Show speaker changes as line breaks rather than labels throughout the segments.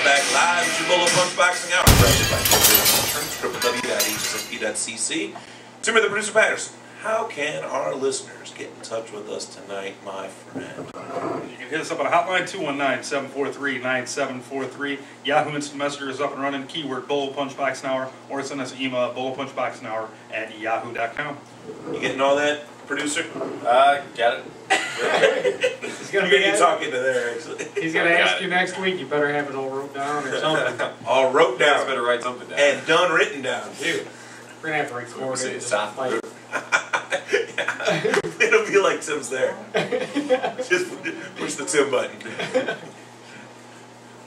back live at your Bolo Punch Boxing Hour, presented by www.hsfp.cc. Timmy the producer Patterson, how can our listeners get in touch with us tonight, my friend?
You can hit us up on a hotline, 219-743-9743. Yahoo Instant Messenger is up and running. Keyword Bolo Punch Boxing Hour, or send us an email at bolopunchboxinghour@yahoo.com.
You getting all that, producer?
Got it.
He's gonna
You talking to there, actually.
He's gonna ask you next week. You better have it all wrote down or something.
All wrote down.
You better write something down.
And done written down, too.
We're gonna have to record it.
It'll be like Tim's there. Just push the Tim button.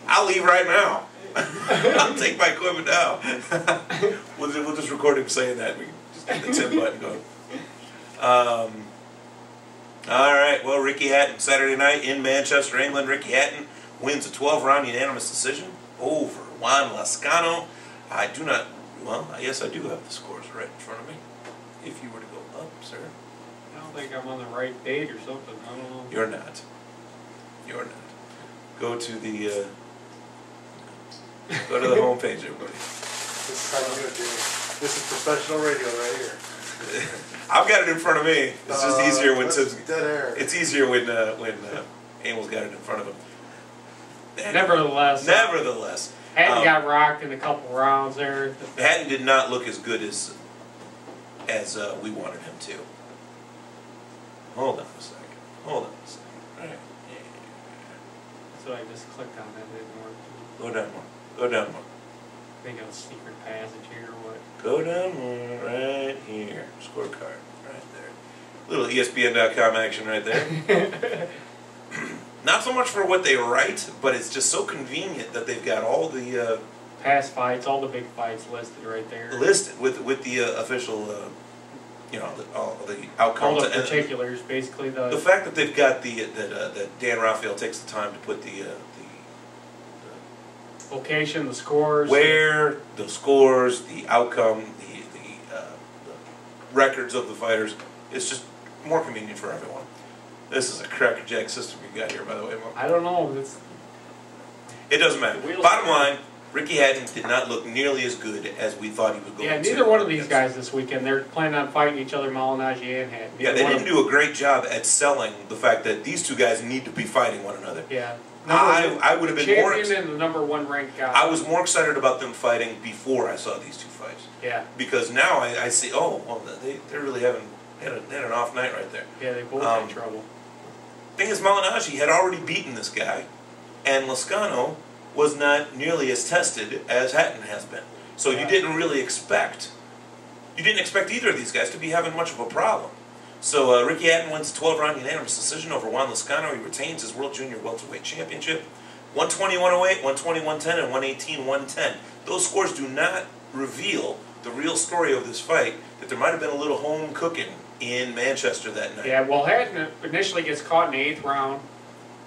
I'll leave right now. I'll take my equipment now. We'll just record him saying that. We can just get the Tim button going. All right. Well, Ricky Hatton, Saturday night in Manchester, England. Ricky Hatton wins a 12-round unanimous decision over Juan Lascano. I do not. Well, yes, I do have the scores right in front of me. If you were to go up, sir.
I don't think I'm on the right date or something. I don't know.
You're not. You're not. Go to the home page, everybody.
This is how you do it, Jimmy. This is professional radio right here.
I've got it in front of me. It's just easier when Tim's
dead air.
It's easier when Amel's got it in front of him.
Nevertheless. Hatton
Um,
got rocked in a couple rounds there.
Hatton did not look as good as we wanted him to. Hold on a second. Hold on a second. All right.
So I just clicked on that. It didn't work.
Go down more. Go down more.
I think it was secret passage here or what.
Go down more. Right here. Scorecard. Right there. Little ESPN.com action right there. Not so much for what they write, but it's just so convenient that they've got all the
past fights, all the big fights listed right there.
Listed with the official, all the outcomes.
All the particulars, basically.
The fact that they've got that Dan Raphael takes the time to put the
location, the scores,
where the scores, the outcome, the records of the fighters. It's just more convenient for everyone. This is a crackerjack system you got here, by the way, Mom.
I don't know.
It doesn't matter. Bottom line, Ricky Hatton did not look nearly as good as we thought he was going to.
Yeah, neither one of these guys this weekend. They're planning on fighting each other, Malignaggi and Hatton.
Yeah, they didn't do a great job at selling the fact that these two guys need to be fighting one another.
Yeah.
I would have been more
excited. And the #1 ranked guy.
I was more excited about them fighting before I saw these two fights.
Yeah.
Because now I see, oh, well, they're really had an off night right there.
Yeah, they both had trouble.
Thing is, Malignaggi had already beaten this guy, and Lascano was not nearly as tested as Hatton has been. So you didn't really expect. You didn't expect either of these guys to be having much of a problem. So Ricky Hatton wins a 12-round unanimous decision over Juan Lascano. He retains his World Junior Welterweight Championship. 120-108, 120-110, and 118-110. Those scores do not reveal the real story of this fight, that there might have been a little home cooking in Manchester that night.
Yeah, well, Hatton initially gets caught in the 8th round.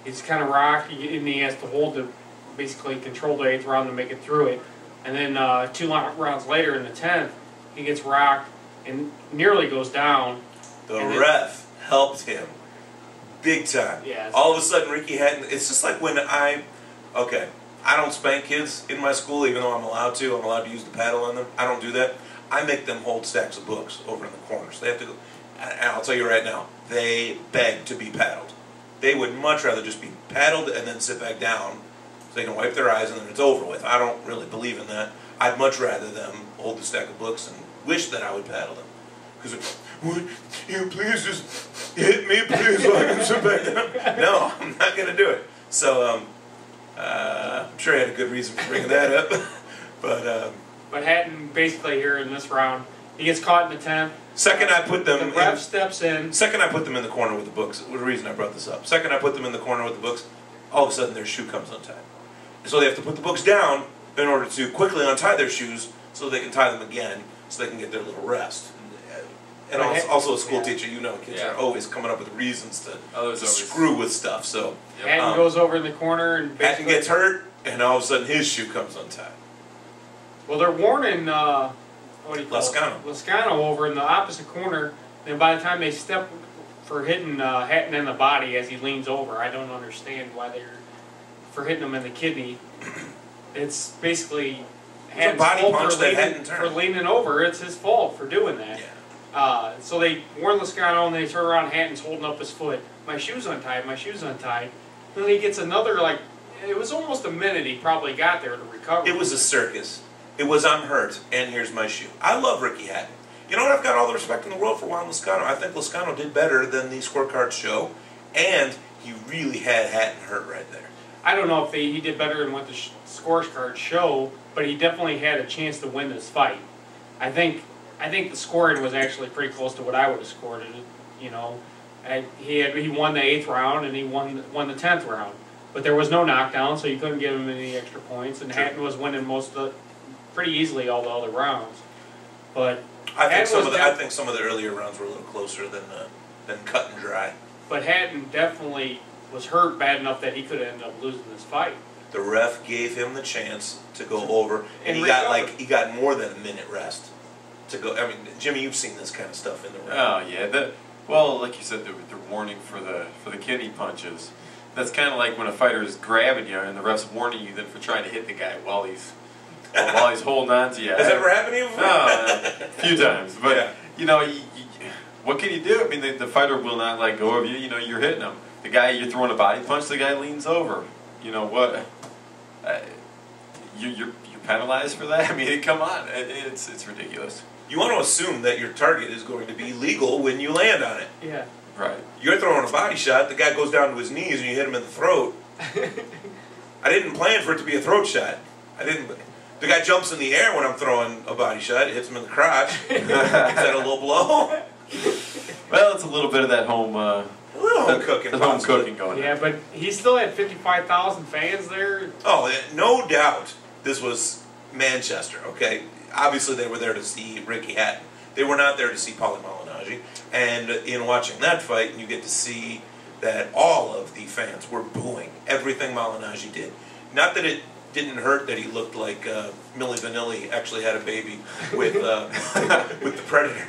He's kind of rocky, and he has to basically control the 8th round to make it through it. And then 2 rounds later in the 10th, he gets rocked and nearly goes down.
The ref helped him big time.
Yeah,
all of a sudden, Ricky Hatton, it's just like when I don't spank kids in my school, even though I'm allowed to. I'm allowed to use the paddle on them. I don't do that. I make them hold stacks of books over in the corners. They have to go. And I'll tell you right now, they beg to be paddled. They would much rather just be paddled and then sit back down so they can wipe their eyes and then it's over with. I don't really believe in that. I'd much rather them hold the stack of books and wish that I would paddle them. Because would you please just hit me, please, so I can sit back down? No, I'm not going to do it. So I'm sure I had a good reason for bringing that up. But
Hatton, basically here in this round, he gets caught in the 10th.
Second I put them
the ref steps in.
Second I put them in the corner with the books. The reason I brought this up. Second I put them in the corner with the books, all of a sudden their shoe comes untied. So they have to put the books down in order to quickly untie their shoes so they can tie them again so they can get their little rest. And also a school teacher, you know, kids are always coming up with reasons to screw with stuff. So
Hatton goes over in the corner and
Hatton gets hurt, and all of a sudden his shoe comes untied.
Well, they're warning what do you call Lascano over in the opposite corner. And by the time they step for hitting Hatton in the body as he leans over, I don't understand why they're for hitting him in the kidney. it's basically
It's a body
fault
punch
for
that
leaning,
hadn't turned.
for leaning over. It's his fault for doing that.
Yeah.
So they warn Loscano and they turn around. Hatton's holding up his foot. My shoe's untied. My shoe's untied. Then he gets another, like, it was almost a minute he probably got there to recover.
It was a circus. It was, I'm hurt, and here's my shoe. I love Ricky Hatton. You know what? I've got all the respect in the world for Juan Loscano. I think Loscano did better than the scorecards show, and he really had Hatton hurt right there.
I don't know if he did better than what the scorecards show, but he definitely had a chance to win this fight. I think the scoring was actually pretty close to what I would have scored it. You know, he won the 8th round and he won the 10th round, but there was no knockdown, so you couldn't give him any extra points. And Hatton was winning pretty easily all the other rounds. But
I think some of the earlier rounds were a little closer than cut and dry.
But Hatton definitely was hurt bad enough that he could have ended up losing this fight.
The ref gave him the chance to go over, and he got more than a minute rest to go. I mean, Jimmy, you've seen this kind of stuff in the ring.
Oh yeah, well, like you said, the warning for the kidney punches. That's kind of like when a fighter is grabbing you and the ref's warning you then for trying to hit the guy while he's holding on to you.
Has that ever happened to you before?
A few times, but
yeah.
You know, what can you do? I mean, the fighter will not let go of you. You know, you're hitting him. The guy, you're throwing a body punch. The guy leans over. You know what? You're penalized for that. I mean, come on, it's ridiculous.
You want to assume that your target is going to be legal when you land on it.
Yeah.
Right.
You're throwing a body shot. The guy goes down to his knees and you hit him in the throat. I didn't plan for it to be a throat shot. The guy jumps in the air when I'm throwing a body shot. It hits him in the crotch. Is that a low blow?
Well, it's a little bit of that home.
A little home cooking.
Home cooking going on.
Yeah, but he still had 55,000 fans there.
Oh, no doubt this was Manchester, okay? Obviously they were there to see Ricky Hatton. They were not there to see Paulie Malignaggi. And in watching that fight, you get to see that all of the fans were booing everything Malignaggi did. Not that it didn't hurt that he looked like Milli Vanilli actually had a baby with with the Predator,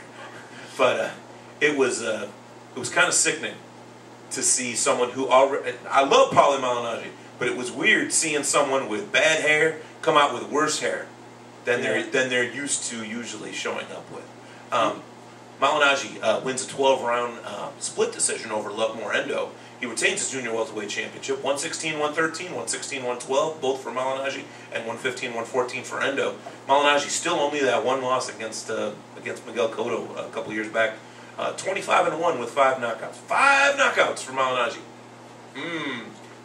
but it was kind of sickening to see someone who already. I love Paulie Malignaggi, but it was weird seeing someone with bad hair come out with worse hair than they're used to usually showing up with. Malignaggi wins a 12-round split decision over Lovemore Endo. He retains his junior welterweight championship, 116-113, 116-112, both for Malignaggi, and 115-114 for Endo. Malignaggi still only that one loss against Miguel Cotto a couple years back. 25-1 with 5 knockouts. 5 knockouts for Malignaggi.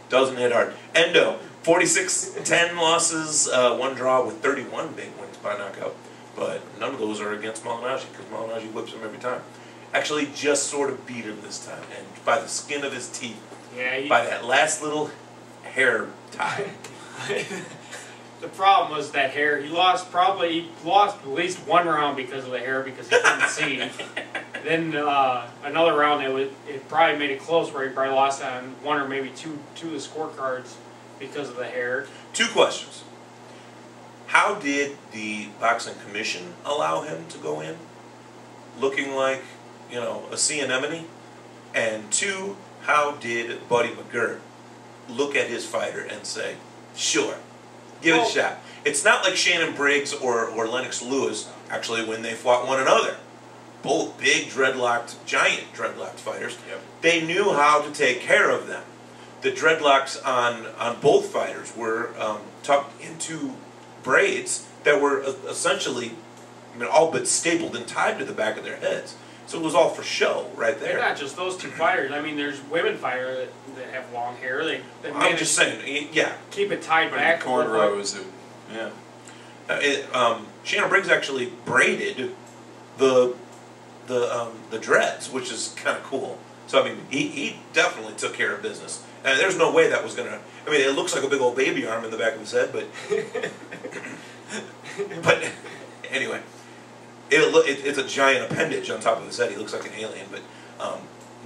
Doesn't hit hard. Endo, 46-10 losses, 1 draw with 31 big wins by knockout. But none of those are against Malignaggi because Malignaggi whips him every time. Actually, just sort of beat him this time, and by the skin of his teeth. Yeah. By that last little hair tie.
The problem was that hair. He lost at least 1 round because of the hair because he couldn't see. Then another round it probably made it close where he probably lost on 1 or maybe two of the scorecards because of the hair.
2 questions. How did the Boxing Commission allow him to go in looking like, you know, a sea anemone? And 2, how did Buddy McGirt look at his fighter and say, sure, give it a shot? It's not like Shannon Briggs or Lennox Lewis, actually, when they fought one another. Both big, giant dreadlocked fighters.
Yep.
They knew how to take care of them. The dreadlocks on both fighters were tucked into braids that were essentially, all but stapled and tied to the back of their heads. So it was all for show right there.
They're not just those 2 fighters. I mean, there's women fighters that have long hair.
I'm just saying, yeah.
Keep it tied back.
Cornrows.
Shannon Briggs actually braided the dreads, which is kind of cool. So, I mean, he definitely took care of business. And there's no way that was going to... I mean, it looks like a big old baby arm in the back of his head, but... but, anyway. It's a giant appendage on top of his head. He looks like an alien, but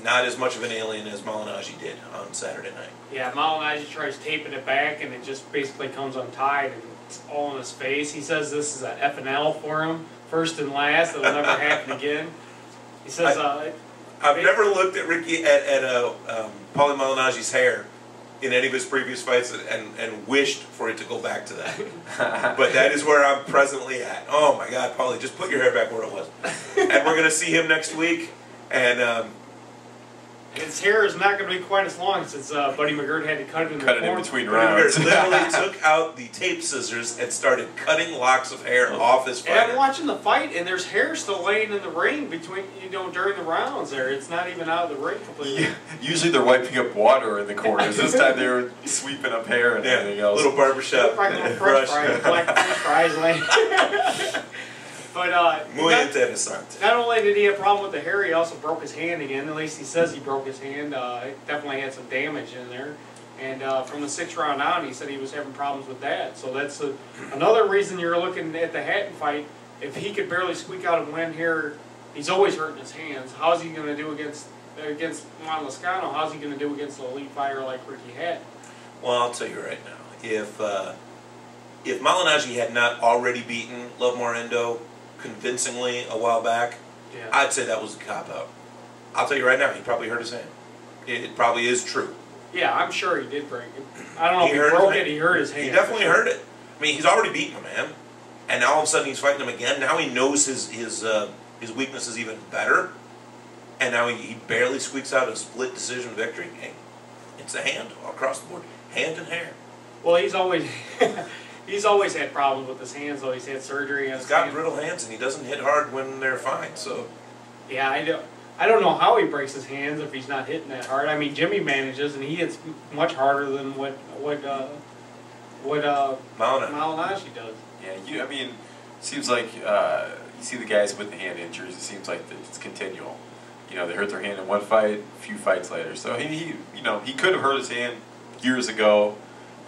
not as much of an alien as Malignaggi did on Saturday night.
Yeah, Malignaggi tries taping it back, and it just basically comes untied, and it's all in his face. He says this is an F&L for him, first and last. It'll never happen again. He says...
I've never looked at Paulie Malignaggi's hair in any of his previous fights and wished for it to go back to that. But that is where I'm presently at. Oh my God, Paulie, just put your hair back where it was. And we're going to see him next week. And
his hair is not going to be quite as long since Buddy McGirt had to cut it in
between
Buddy
rounds.
McGirt literally took out the tape scissors and started cutting locks of hair off his fighter.
And I'm watching the fight, and there's hair still laying in the ring between, during the rounds there. It's not even out of the ring completely.
Yeah. Usually they're wiping up water in the corners. This time they were sweeping up hair and everything else.
Little barbershop.
Look like little French fries, black French fries laying. But
Muy interesante.
not only did he have a problem with the hair, he also broke his hand again. At least he says he broke his hand. It definitely had some damage in there. And from the 6th round on, he said he was having problems with that. So that's another reason you're looking at the Hatton fight. If he could barely squeak out a win here, he's always hurting his hands. How's he going to do against Juan Lozcano? How's he going to do against an elite fighter like Ricky Hatton?
Well, I'll tell you right now, if Malignaggi had not already beaten Love Morendo convincingly a while back,
Yeah.
I'd say that was a cop-out. I'll tell you right now, he probably hurt his hand. It probably is true.
Yeah, I'm sure he did break it. I don't know if he
hurt
broke
his
it, he hurt his hand.
He definitely hurt it. I mean, he's already beaten a man, and now all of a sudden he's fighting him again. Now he knows his weaknesses even better, and now he barely squeaks out a split decision victory. Hey, it's a hand across the board, hand and hair.
Well, he's always he's always had problems with his hands. Though he's had surgery on his
He's got
hands.
brittle hands, and he doesn't hit hard when they're fine. So
Yeah, I don't know how he breaks his hands if he's not hitting that hard. I mean, Jimmy manages, and he hits much harder than what Malignaggi does.
Yeah, I mean, it seems like you see the guys with the hand injuries. It seems like it's continual. They hurt their hand in one fight, a few fights later. So he could have hurt his hand years ago,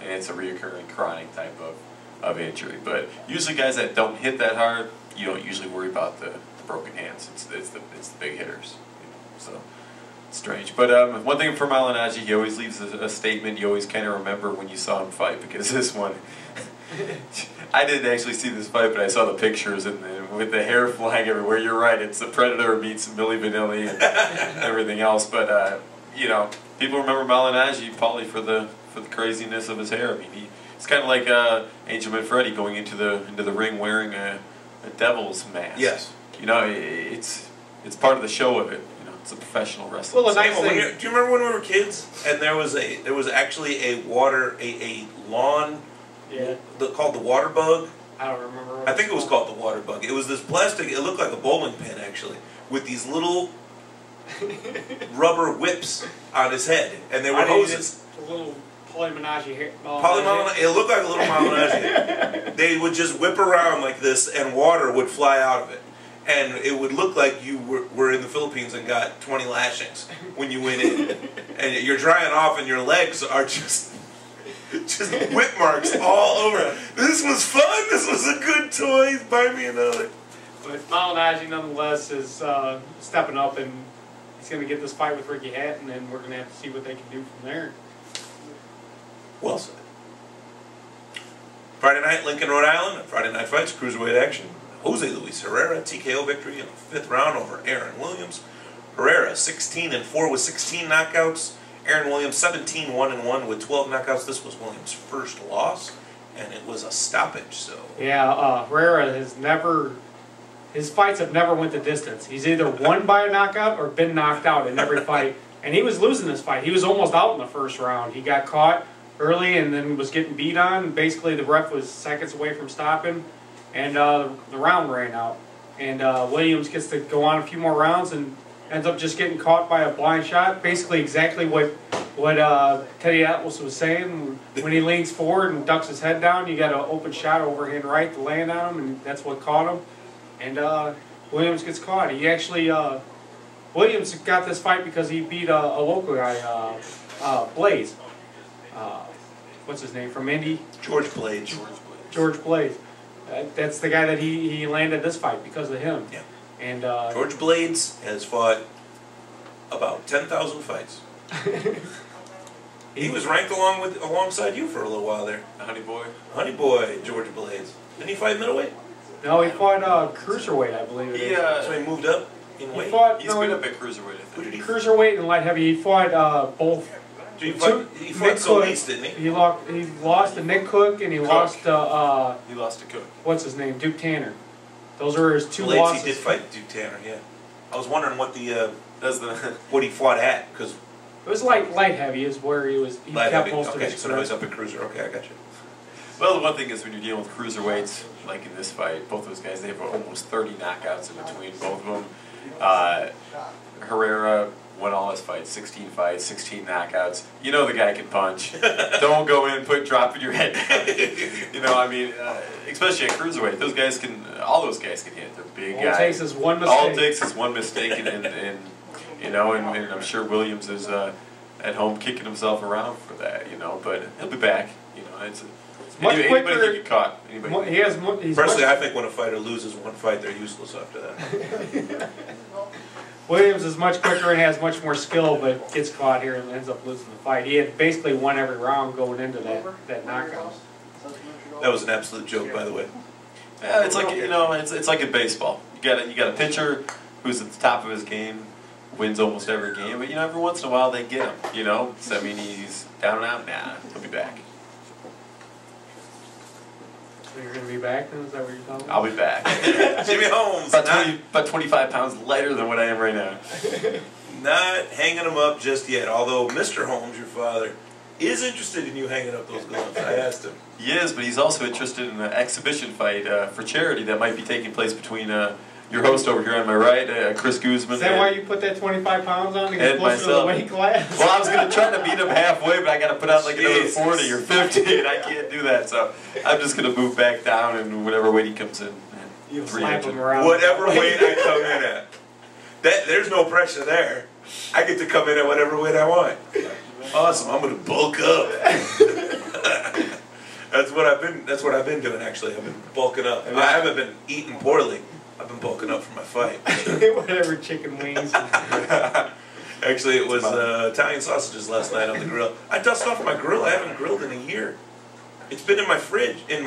and it's a reoccurring chronic type of injury. But usually, guys that don't hit that hard, you don't usually worry about the broken hands. It's the big hitters. So it's strange. But one thing for Malignaggi, he always leaves a statement. You always kind of remember when you saw him fight, because this one. I didn't actually see this fight, but I saw the pictures and with the hair flying everywhere. You're right; it's the Predator meets Milli Vanilli and everything else. But people remember Malignaggi, Paulie, for the craziness of his hair. I mean, it's kind of like Angel Manfredi going into the ring wearing a devil's mask.
yes.
It's part of the show of it. It's a professional wrestling.
Well, the
Hey,
nice
well,
thing,
do you remember when we were kids and there was actually a lawn
yeah,
called the water bug?
I don't remember. What
I think it was called the water bug. It was this plastic. It looked like a bowling pin actually, with these little rubber whips on his head, and they were hoses.
A little Polymenage hair.
It looked like a little Malignaggi. They would just whip around like this, and water would fly out of it. And it would look like you were in the Philippines and got 20 lashings when you went in. And you're drying off and your legs are just whip marks all over. This was fun. This was a good toy. Buy me another.
But Malignaggi, nonetheless, is stepping up, and he's going to get this fight with Ricky Hatton, and we're going to have to see what they can do from there.
Well said. Friday night, Lincoln, Rhode Island. Friday night fights, cruiserweight action. Jose Luis Herrera, TKO victory in the 5th round over Aaron Williams. Herrera 16-4 with 16 knockouts. Aaron Williams 17-1-1 with 12 knockouts. This was Williams' first loss, and it was a stoppage. So
Yeah, Herrera his fights have never went the distance. He's either won by a knockout or been knocked out in every fight. And he was losing this fight. He was almost out in the 1st round. He got caught early and then was getting beat on. Basically, the ref was seconds away from stopping, and the round ran out. And Williams gets to go on a few more rounds and ends up just getting caught by a blind shot. Basically, exactly what Teddy Atlas was saying. When he leans forward and ducks his head down, you got an open shot overhand right to land on him, and that's what caught him. And Williams gets caught. He actually Williams got this fight because he beat a local guy, Blaze. What's his name from Indy?
George Blades.
George Blaze. That's the guy that he landed this fight because of him.
Yeah.
And
George Blades has fought about 10,000 fights. He was ranked alongside you for a little while there.
Honey boy.
Honey boy, George Blades. Didn't he fight middleweight?
No, he fought cruiserweight, I believe it is.
So he moved up in weight.
He's been up at cruiserweight, I
Who
think.
did he
Cruiserweight and light heavy. He fought both
He
Two-
fought
Nick
so
Cook,
East, didn't he?
He lost to Nick Cook, and he lost to
He lost to Cook.
what's his name, Duke Tanner. Those are his two
Blades,
losses.
he did fight Duke Tanner, yeah. I was wondering what the
That's the.
what he fought at, because
It was light heavy is where he was. He
light
kept
heavy.
most of
Okay,
his
so now
career.
he's up at cruiser. Okay, I got you.
Well, the one thing is when you're dealing with cruiserweights, like in this fight, both those guys, they have almost 30 knockouts in between both of them. Herrera won all his fights, 16 fights, 16 knockouts. You know the guy can punch. Don't go in, dropping your head down. You know, I mean, especially at cruiserweight, those guys can, all those guys can hit. They're big guys.
All it takes is one mistake.
All it takes is one mistake, and you know, and I'm sure Williams is at home kicking himself around for that, you know, but he'll be back. You know, it's
much
anybody
quicker.
can get caught. Anybody
He has. He's
Personally,
much,
I think when a fighter loses one fight, they're useless after that.
Williams is much quicker and has much more skill, but gets caught here and ends up losing the fight. He had basically won every round going into that knockout.
That was an absolute joke, by the way.
Yeah, it's like, you know, it's like in baseball. You got a pitcher who's at the top of his game, wins almost every game, but you know, every once in a while they get him. You know, so I mean, he's down and out. Nah, he'll be back.
So you're going to be back then? Is that what you're talking about?
I'll be back.
Jimmy Holmes,
About 25 pounds lighter than what I am right now.
not hanging him up just yet. Although Mr. Holmes, your father, is interested in you hanging up those gloves. I asked him.
He is, but he's also interested in an exhibition fight for charity that might be taking place between your host over here on my right, Chris Guzman.
Is that why you put that 25 pounds on to get
and
closer to the
myself.
weight class?
Well, I was going to try to meet him halfway, but I got to put out like another
Jesus.
40 or 50, and I can't do that. So I'm just going to move back down and whatever weight he comes in.
You
Three
slap
inches.
him around.
Whatever weight I come in at. There's no pressure there. I get to come in at whatever weight I want. Awesome. I'm going to bulk up. That's what I've been doing actually. I've been bulking up. I haven't been eating poorly. I've been bulking up for my fight.
Whatever, chicken wings.
Actually, it was Italian sausages last night on the grill. I dusted off my grill. I haven't grilled in a year. It's been in my fridge. It's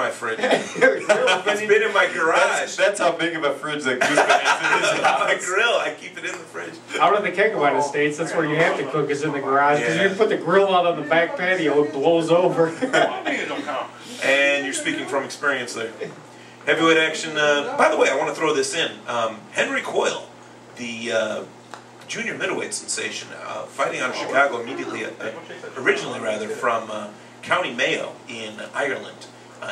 been in my garage.
That's how big of a fridge that Guzman has in his
My
house.
grill. I keep it in the fridge.
Out in the Kekawada States, that's where you have to cook, is in the garage. Because
Yeah.
you put the grill out on the back patio, it blows over.
And you're speaking from experience there. Heavyweight action. By the way, I want to throw this in. Henry Coyle, the junior middleweight sensation, fighting out of Chicago immediately, originally rather from County Mayo in Ireland,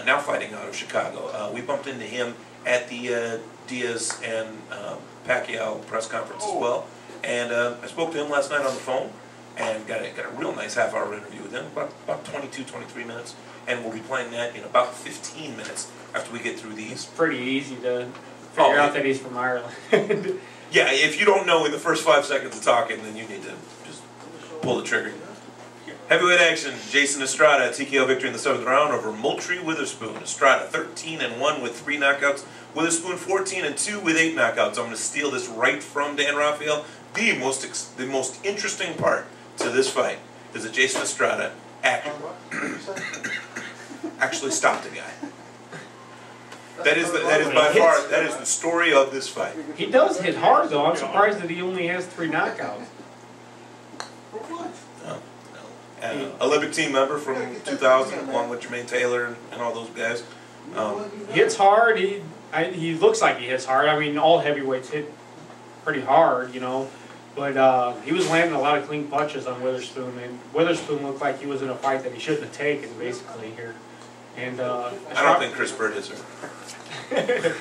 now fighting out of Chicago. We bumped into him at the Diaz and Pacquiao press conference as well, and I spoke to him last night on the phone and got a real nice half-hour interview with him, about 22, 23 minutes, and we'll be playing that in about 15 minutes after we get through these.
Pretty easy to figure out that he's from Ireland.
Yeah, if you don't know in the first 5 seconds of talking, then you need to just pull the trigger. Heavyweight action, Jason Estrada, TKO victory in the 7th round over Moultrie Witherspoon. Estrada 13-1 with 3 knockouts. Witherspoon 14-2 with 8 knockouts. I'm going to steal this right from Dan Raphael. The most interesting part to this fight is that Jason Estrada actually stopped a guy. That is the story of this fight.
He does hit hard, though. I'm surprised that he only has 3 knockouts.
Olympic team member from 2000, along with Jermaine Taylor and all those guys.
He hits hard. He looks like he hits hard. I mean, all heavyweights hit pretty hard, you know. But he was landing a lot of clean punches on Witherspoon, and Witherspoon looked like he was in a fight that he shouldn't have taken, basically, here. And
I don't think Chris Bird hits her.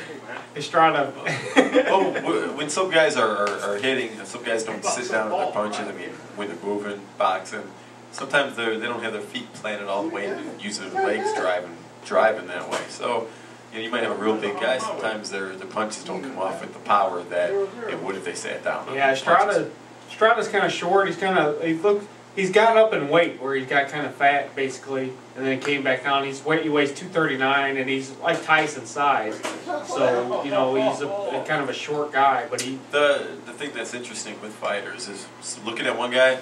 Estrada.
Well, when some guys are hitting, and some guys don't sit down with their punches, I mean, when they're moving, boxing, sometimes they don't have their feet planted all the way and using their legs driving that way. So, you know, you might have a real big guy, sometimes their punches don't come off with the power that it would if they sat down.
Yeah, Estrada's kind of short. He's gotten up in weight where he's got kind of fat, basically, and then came back down. He weighs 239, and he's like Tyson size. So, you know, he's a kind of a short guy, but he...
The thing that's interesting with fighters is looking at one guy,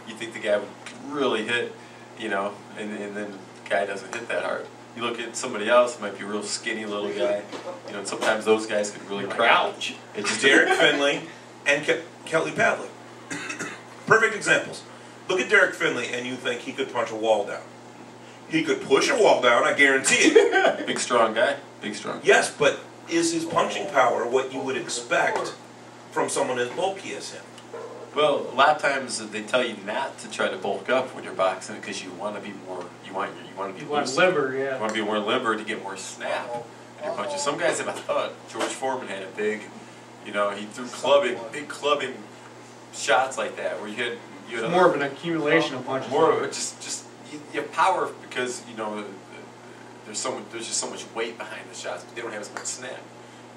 you think the guy would really hit, you know, and then the guy doesn't hit that hard. You look at somebody else, might be a real skinny little guy, you know, and sometimes those guys can really crouch. It's just
Derek Finley and Kelly Pavlik. Perfect examples. Look at Derek Finley, and you think he could punch a wall down. He could push a wall down, I guarantee it.
Big strong guy. Big strong.
Yes, but is his punching power what you would expect from someone as bulky as him?
Well, a lot of times they tell you not to try to bulk up when you're boxing because you want to be more. You want to be loose.
limber, yeah.
You want to be more limber to get more snap in your punches. Some guys have a thud. George Foreman had a big, he threw big clubbing shots like that where you had
It's more of an accumulation of punches.
more just you have power because there's just so much weight behind the shots, but they don't have as much snap.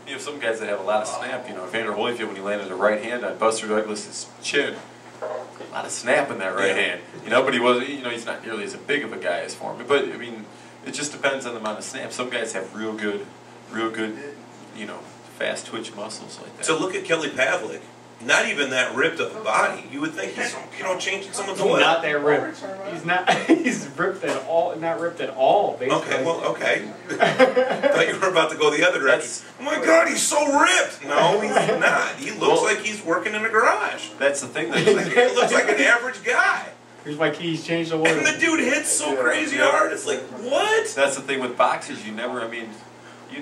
You have some guys that have a lot of snap. Evander Holyfield, when he landed a right hand on Buster Douglas's chin, a lot of snap in that right hand. But he wasn't. He's not nearly as big of a guy as Foreman. But I mean, it just depends on the amount of snap. Some guys have real good, fast twitch muscles like that.
So look at Kelly Pavlik. Not even that ripped of a body. You would think he's, changing someone's oil.
Not that ripped. He's not. He's ripped at all. Not ripped at all. Basically.
Okay, well, okay. Thought you were about to go the other direction. Oh my God, he's so ripped. No, he's not. He looks like he's working in a garage.
That's the thing.
He looks like an average guy.
Here's my keys. Change the oil.
And the dude hits so crazy hard. It's like, what?
That's the thing with boxers. You never know. You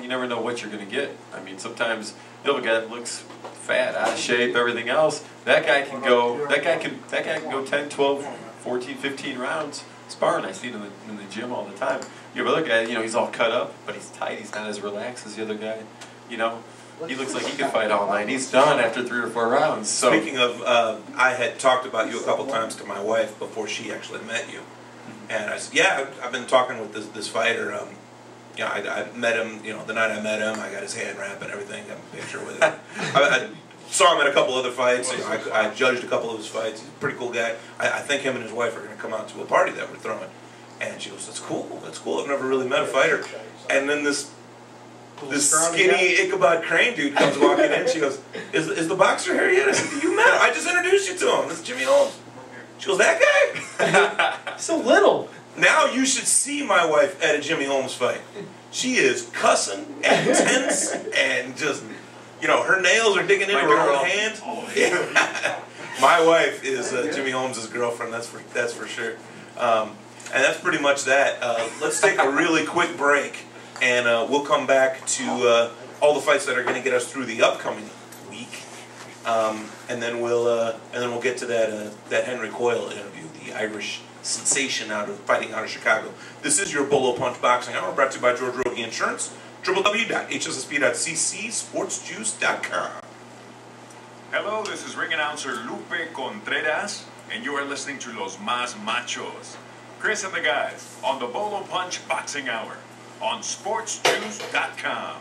never know what you're going to get. I mean, sometimes you have a guy that looks fat, out of shape, everything else. That guy can go. That guy can go 10, 12, 14, 15 rounds sparring. I see it in the gym all the time. You have other guy. He's all cut up, but he's tight. He's not as relaxed as the other guy. He looks like he could fight all night. He's done after 3 or 4 rounds. So.
Speaking of, I had talked about you a couple times to my wife before she actually met you, and I said, yeah, I've been talking with this fighter. I met him, the night I met him, I got his hand wrap and everything, got a picture with him. I saw him at a couple other fights, I judged a couple of his fights. He's a pretty cool guy. I think him and his wife are going to come out to a party that we're throwing. And she goes, that's cool, I've never really met a fighter. And then this skinny Ichabod Crane dude comes walking in, she goes, is the boxer here yet? I said, you met him, I just introduced you to him, this is Jimmy Holmes. She goes, that guy?
So little.
Now you should see my wife at a Jimmy Holmes fight. She is cussing and tense and just, her nails are digging into her own hands. Yeah. My wife is Jimmy Holmes' girlfriend, that's for sure. And that's pretty much that. Let's take a really quick break, and we'll come back to all the fights that are going to get us through the upcoming week, and then we'll get to that Henry Coyle interview, the Irish sensation fighting out of Chicago. This is your Bolo Punch Boxing Hour, brought to you by George Rogie Insurance, www.hssp.cc, sportsjuice.com.
Hello, this is ring announcer Lupe Contreras, and you are listening to Los Más Machos. Chris and the guys on the Bolo Punch Boxing Hour on sportsjuice.com.